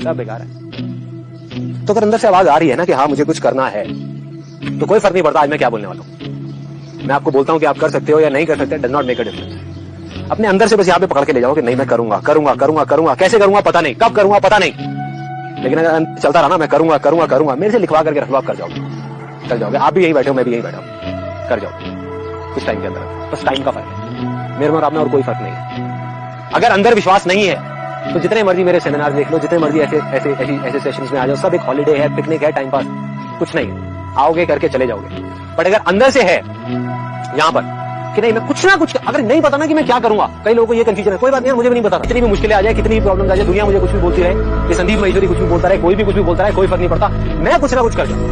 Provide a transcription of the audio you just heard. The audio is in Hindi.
सब बेकार है। तो अगर अंदर से आवाज आ रही है ना कि हाँ मुझे कुछ करना है, तो कोई फर्क नहीं पड़ता आज मैं क्या बोलने वाला हूं। मैं आपको बोलता हूं कि आप कर सकते हो या नहीं कर सकते, does not make a difference. अपने अंदर से बस यहाँ पे पकड़ के ले जाओ कि नहीं मैं करूंगा करूंगा करूंगा करूंगा, कैसे करूंगा पता नहीं, कब करूंगा पता नहीं, लेकिन अगर चलता रहा ना मैं करूंगा करूंगा करूंगा, मेरे से लिखवा करके रखवा, कर जाओगे, कर जाओगे। आप भी यही बैठे हो, मैं भी यही बैठा हूं, कर जाओगे कुछ टाइम के अंदर। बस टाइम का फर्क है, मेरे में और आप में और कोई फर्क नहीं है। अगर अंदर विश्वास नहीं है तो जितने मर्जी मेरे सेमिनार देख लो, जितने मर्जी ऐसे सेशंस में आ जाओ, सब एक हॉलीडे है, पिकनिक है, टाइम पास, कुछ नहीं, आओगे करके चले जाओगे। बट अगर अंदर से है यहां पर कि नहीं मैं कुछ ना कुछ, अगर नहीं पता ना कि मैं क्या करूंगा, कई लोगों को ये कंफ्यूजन है, कोई बात नहीं मुझे भी नहीं पता, कितनी भी मुश्किलें आ जाए, कितनी भी प्रॉब्लम आ जाए, दुनिया मुझे कुछ भी बोलती रहे, ये संदीप महेश्वरी कुछ भी बोलता रहे, कोई भी कुछ भी बोलता रहे, कोई फर्क नहीं पड़ता, मैं कुछ ना कुछ कर जाऊं।